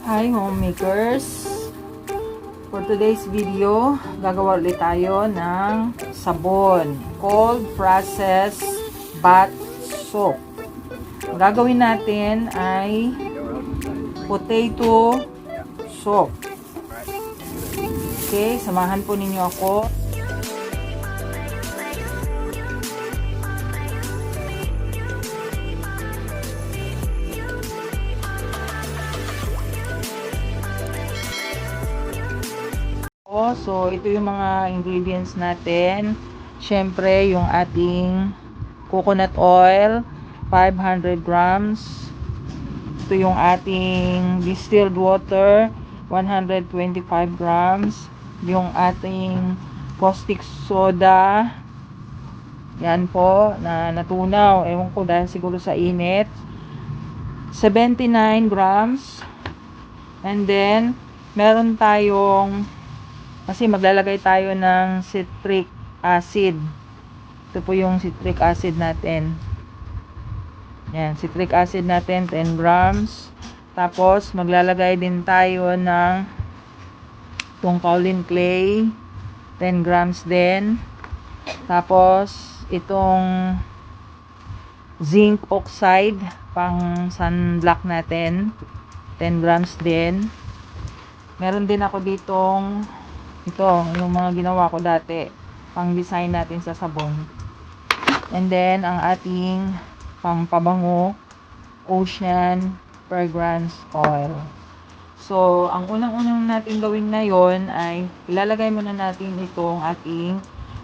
Hi homemakers! For today's video, gagawa ulit tayo ng sabon. Cold process bath soap. Ang gagawin natin ay potato soap. Okay, samahan po ninyo ako. So, ito yung mga ingredients natin. Siyempre, yung ating coconut oil, 500 grams. Ito yung ating distilled water, 125 grams. Yung ating caustic soda, yan po, na natunaw. Ewan ko dahil siguro sa init. 79 grams. And then, meron tayong kasi maglalagay tayo ng citric acid. Ito po yung citric acid natin. Yan, citric acid natin 10 grams. Tapos maglalagay din tayo ng itong kaolin clay 10 grams din. Tapos itong zinc oxide pang sunblock natin 10 grams din. Meron din ako ditong ito, yung mga ginawa ko dati pang design natin sa sabon. And then ang ating pang pabango Ocean Fragrance Oil. So ang unang-unang natin gawin ngayon ay ilalagay muna natin itong ating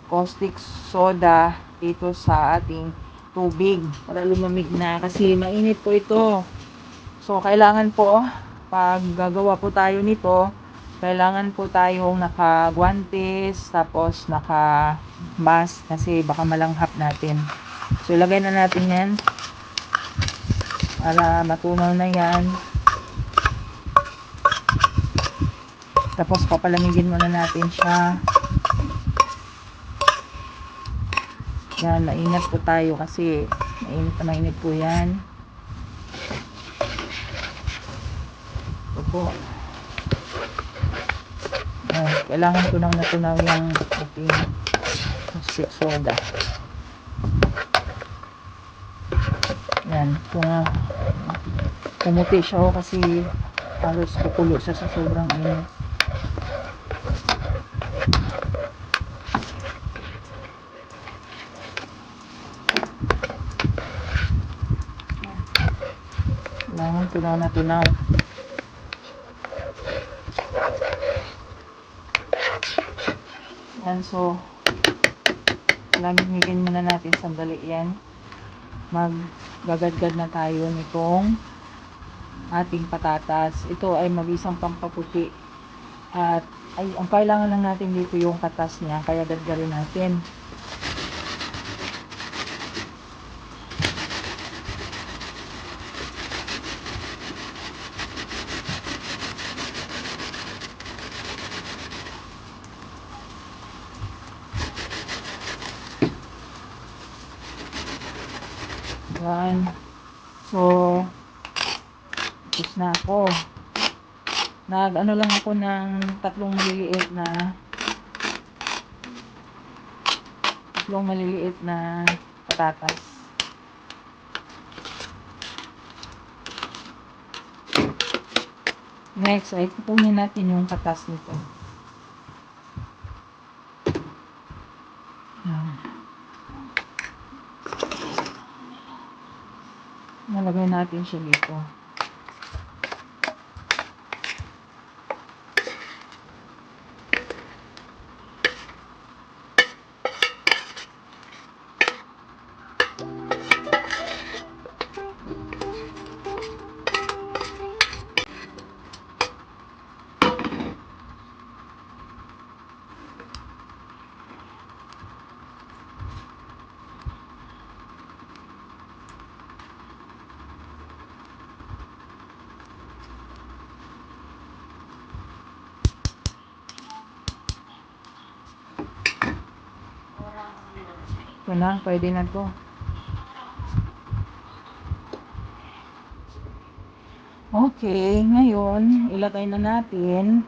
caustic soda dito sa ating tubig para lumamig na kasi mainit po ito. So kailangan po pag gagawa po tayo nito, kailangan po tayong naka-guantes, tapos naka-mask kasi baka malanghap natin. So, ilagay na natin yan para matunaw na yan. Tapos, papalamigin muna natin siya. Yan, maingat po tayo kasi mainit na mainit po yan. Ito po. Kailangan ko nang natunaw yung ating caustic soda. Yan, pumuti siya kasi halos kukulo siya sa sobrang init. Kailangan ko nang natunaw. Yan, so lamigin muna natin sandali yan. Maggagadgad na tayo nitong ating patatas. Ito ay mabisang pampaputi at ang kailangan lang natin dito yung katas niya, kaya gadgarin natin. Yan. So, tapos na ako. Nag-ano lang ako ng tatlong maliliit na patatas. Next, ay kukunin natin yung katas nito. Nalagay natin siya dito. Ito na, pwede na to. Okay, ngayon ilagay na natin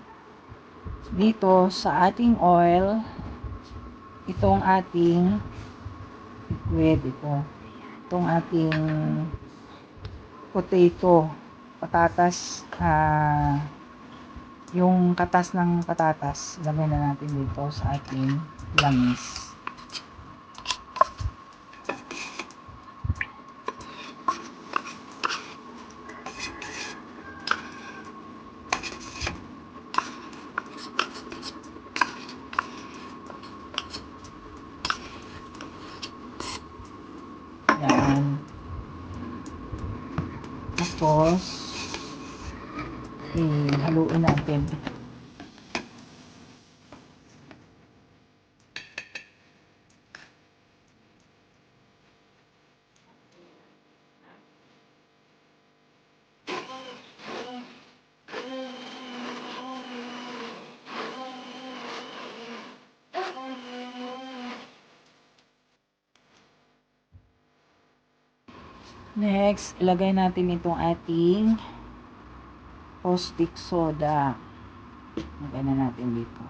dito sa ating oil itong ating liquid, itong ating potato, patatas, yung katas ng patatas, lagay na natin dito sa ating langis. Yan. Tapos, haluin natin. Next, ilagay natin itong ating caustic soda. Ilagay na natin dito.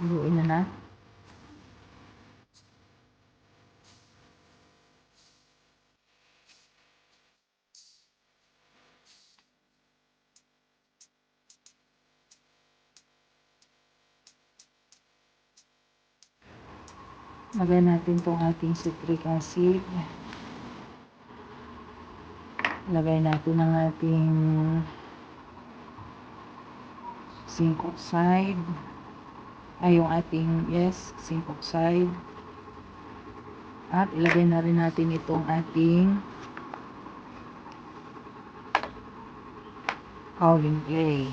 Haluin na. Lagay natin itong ating citric acid. Lagay natin ang ating zinc oxide. Ay, yung ating, zinc oxide. At ilagay na rin natin itong ating kaolin clay.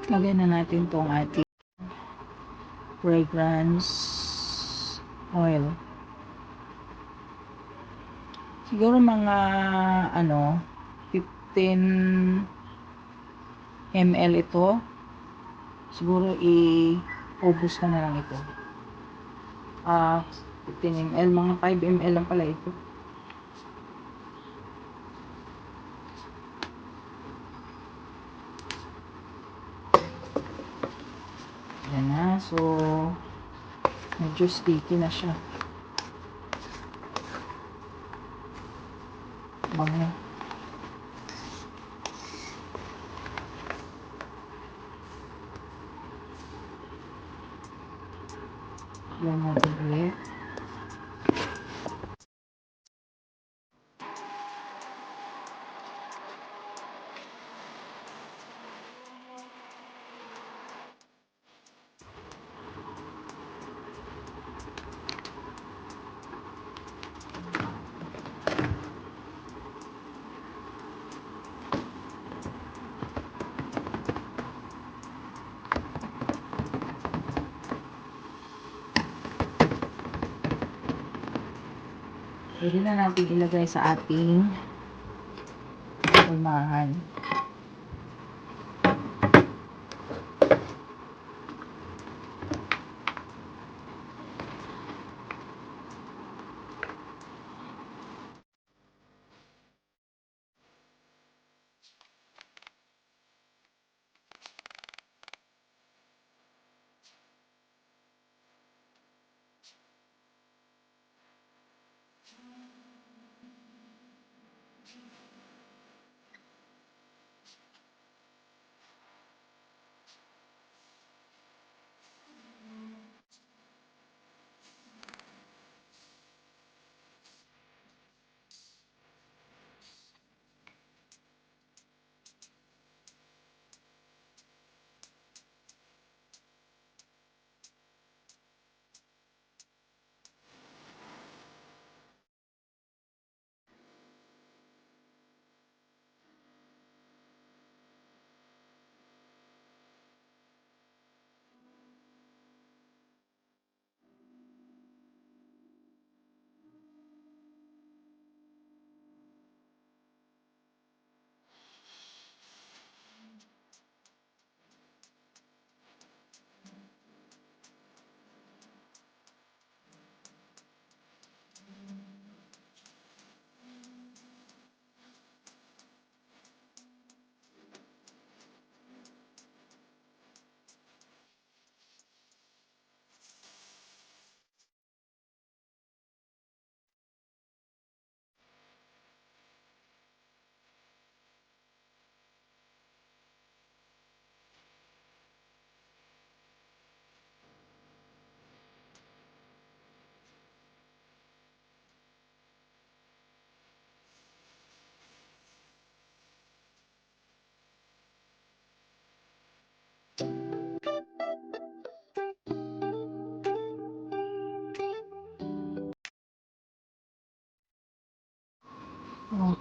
Lagyan na natin itong ating fragrance oil. Siguro mga 15 ml ito. Siguro i-ubos ka na lang ito. 15 ml, mga 5 ml lang pala ito. Yan na. So, medyo sticky na siya. Bango. Yan natin ulit. Pwede na natin ilagay sa ating pulmahan.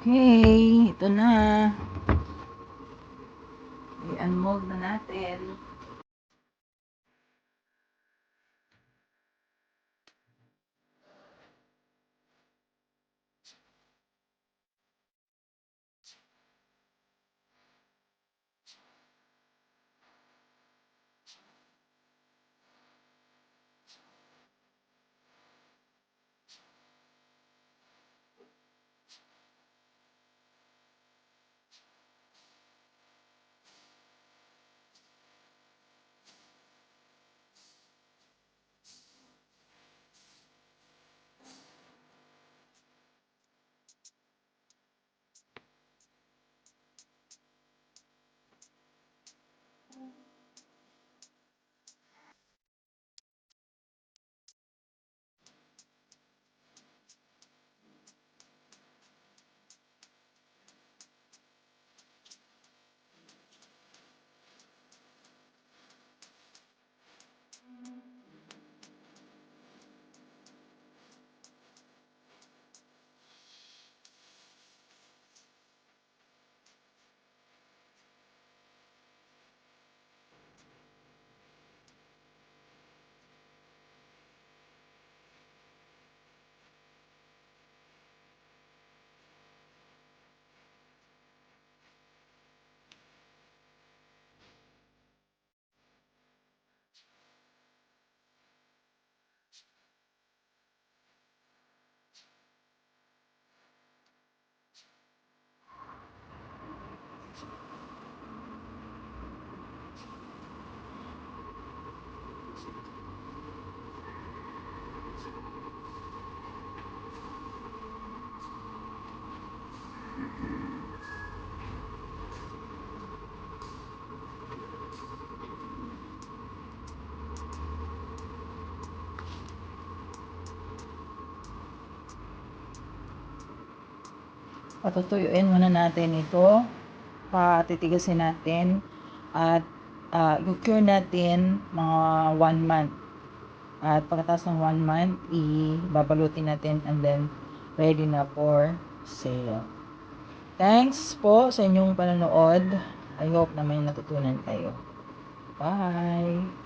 Okay, ito na. I-unmold na natin. Patutuyuin muna natin ito. Patitigasin natin. At i-cure natin mga 1 month. At pagkatapos ng 1 month, ibabalutin natin and then ready na for sale. Thanks po sa inyong panonood. I hope na may natutunan kayo. Bye!